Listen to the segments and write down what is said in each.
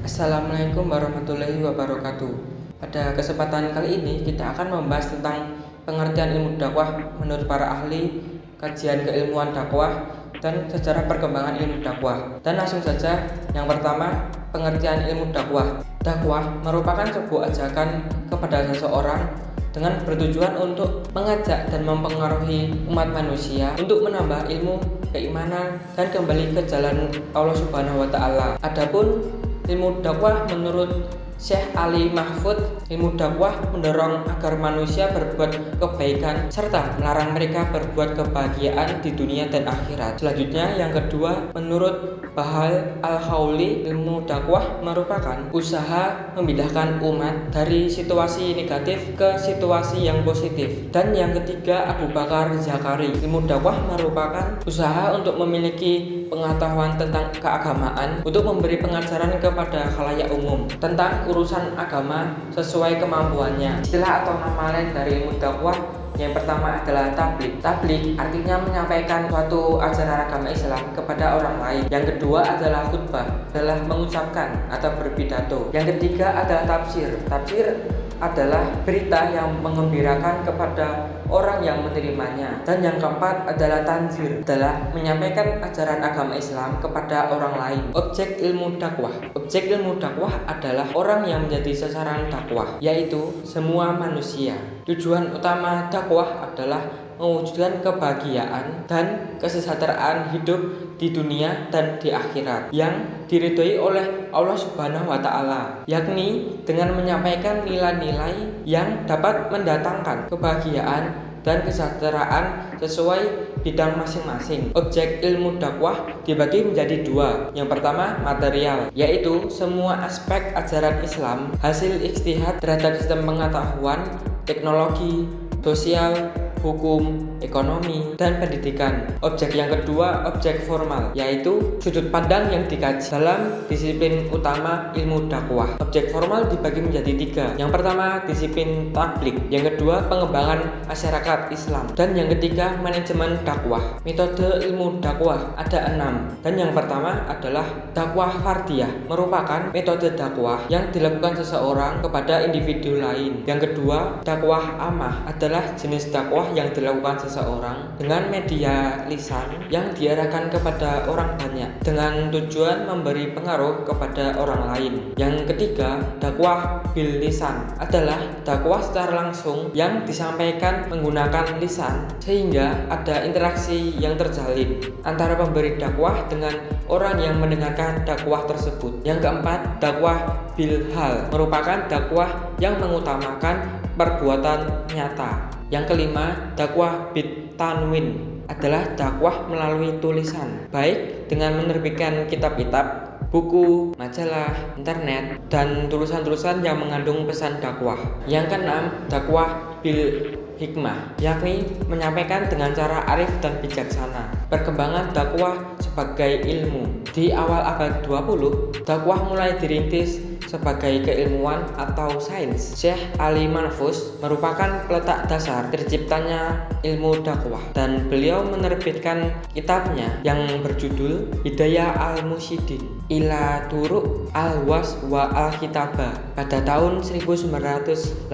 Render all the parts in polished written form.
Assalamualaikum warahmatullahi wabarakatuh. Pada kesempatan kali ini kita akan membahas tentang pengertian ilmu dakwah menurut para ahli, kajian keilmuan dakwah, dan sejarah perkembangan ilmu dakwah. Dan langsung saja, yang pertama, pengertian ilmu dakwah. Dakwah merupakan sebuah ajakan kepada seseorang dengan bertujuan untuk mengajak dan mempengaruhi umat manusia untuk menambah ilmu, keimanan, dan kembali ke jalan Allah Subhanahu wa Ta'ala. Adapun ilmu dakwah menurut Syekh Ali Mahfud, ilmu dakwah mendorong agar manusia berbuat kebaikan serta melarang mereka berbuat kebahagiaan di dunia dan akhirat. Selanjutnya, yang kedua, menurut Bahal Al-Hauli, ilmu dakwah merupakan usaha memindahkan umat dari situasi negatif ke situasi yang positif. Dan yang ketiga, Abu Bakar Zakari, ilmu dakwah merupakan usaha untuk memiliki pengetahuan tentang keagamaan untuk memberi pengajaran kepada khalayak umum tentang urusan agama sesuai kemampuannya. Istilah atau nama lain dari ilmu dakwah yang pertama adalah tabligh. Tabligh artinya menyampaikan suatu ajaran agama Islam kepada orang lain. Yang kedua adalah khutbah, adalah mengucapkan atau berpidato. Yang ketiga adalah tafsir. Tafsir adalah berita yang menggembirakan kepada orang yang menerimanya. Dan yang keempat adalah tanzir, adalah menyampaikan ajaran agama Islam kepada orang lain. Objek ilmu dakwah. Objek ilmu dakwah adalah orang yang menjadi sasaran dakwah, yaitu semua manusia. Tujuan utama dakwah adalah mewujudkan kebahagiaan dan kesejahteraan hidup di dunia dan di akhirat yang diridhoi oleh Allah Subhanahu wa Ta'ala, yakni dengan menyampaikan nilai-nilai yang dapat mendatangkan kebahagiaan dan kesejahteraan sesuai bidang masing-masing. Objek ilmu dakwah dibagi menjadi dua. Yang pertama, material, yaitu semua aspek ajaran Islam, hasil ijtihad terhadap sistem pengetahuan, teknologi, sosial, hukum, ekonomi, dan pendidikan. Objek yang kedua, objek formal, yaitu sudut pandang yang dikaji dalam disiplin utama ilmu dakwah. Objek formal dibagi menjadi tiga. Yang pertama, disiplin tabligh. Yang kedua, pengembangan masyarakat Islam. Dan yang ketiga, manajemen dakwah. Metode ilmu dakwah ada 6. Dan yang pertama adalah dakwah fardiyah, merupakan metode dakwah yang dilakukan seseorang kepada individu lain. Yang kedua, dakwah amah adalah jenis dakwah yang dilakukan seseorang dengan media lisan yang diarahkan kepada orang banyak dengan tujuan memberi pengaruh kepada orang lain. Yang ketiga, dakwah bil lisan adalah dakwah secara langsung yang disampaikan menggunakan lisan sehingga ada interaksi yang terjalin antara pemberi dakwah dengan orang yang mendengarkan dakwah tersebut. Yang keempat, dakwah bil hal merupakan dakwah yang mengutamakan perbuatan nyata. Yang kelima, dakwah bit tanwin adalah dakwah melalui tulisan, baik dengan menerbitkan kitab-kitab, buku, majalah, internet, dan tulisan-tulisan yang mengandung pesan dakwah. Yang keenam, dakwah bil hikmah, yakni menyampaikan dengan cara arif dan bijaksana. Perkembangan dakwah sebagai ilmu. Di awal abad 20, dakwah mulai dirintis sebagai keilmuan atau sains. Syekh Ali Mahfud merupakan peletak dasar terciptanya ilmu dakwah dan beliau menerbitkan kitabnya yang berjudul Hidayah Al-Musyidin ila Turuq Al-Was wa Al-Kitabah pada tahun 1918.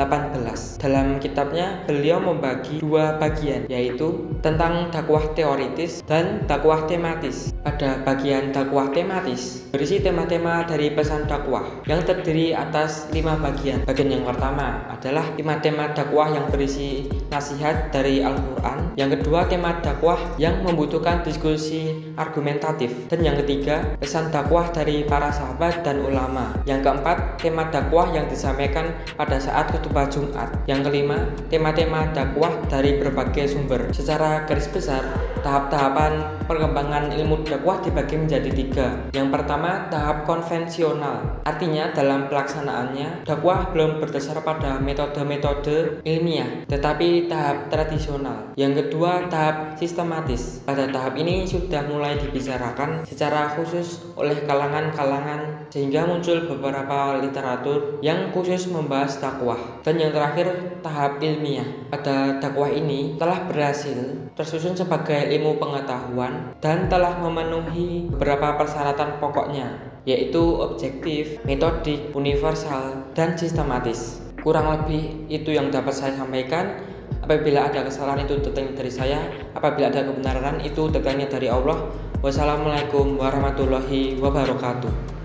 Dalam kitabnya beliau membagi dua bagian, yaitu tentang dakwah teoritis dan dakwah tematis. Pada bagian dakwah tematis berisi tema-tema dari pesan dakwah yang terdiri atas 5 bagian. Bagian yang pertama adalah tema-tema dakwah yang berisi nasihat dari Al-Quran. Yang kedua, tema dakwah yang membutuhkan diskusi argumentatif. Dan yang ketiga, pesan dakwah dari para sahabat dan ulama. Yang keempat, tema dakwah yang disampaikan pada saat khutbah Jumat. Yang kelima, tema-tema dakwah dari berbagai sumber. Secara garis besar, tahap-tahapan perkembangan ilmu dakwah dibagi menjadi 3. Yang pertama, tahap konvensional, artinya dalam pelaksanaannya dakwah belum berdasar pada metode-metode ilmiah, tetapi tahap tradisional. Yang kedua, tahap sistematis. Pada tahap ini sudah mulai dibicarakan secara khusus oleh kalangan-kalangan sehingga muncul beberapa literatur yang khusus membahas dakwah. Dan yang terakhir, tahap ilmiah. Pada dakwah ini telah berhasil tersusun sebagai ilmu pengetahuan dan telah memenuhi beberapa persyaratan pokoknya, yaitu objektif, metodik, universal, dan sistematis. Kurang lebih itu yang dapat saya sampaikan. Apabila ada kesalahan itu datangnya dari saya, apabila ada kebenaran itu datangnya dari Allah. Wassalamualaikum warahmatullahi wabarakatuh.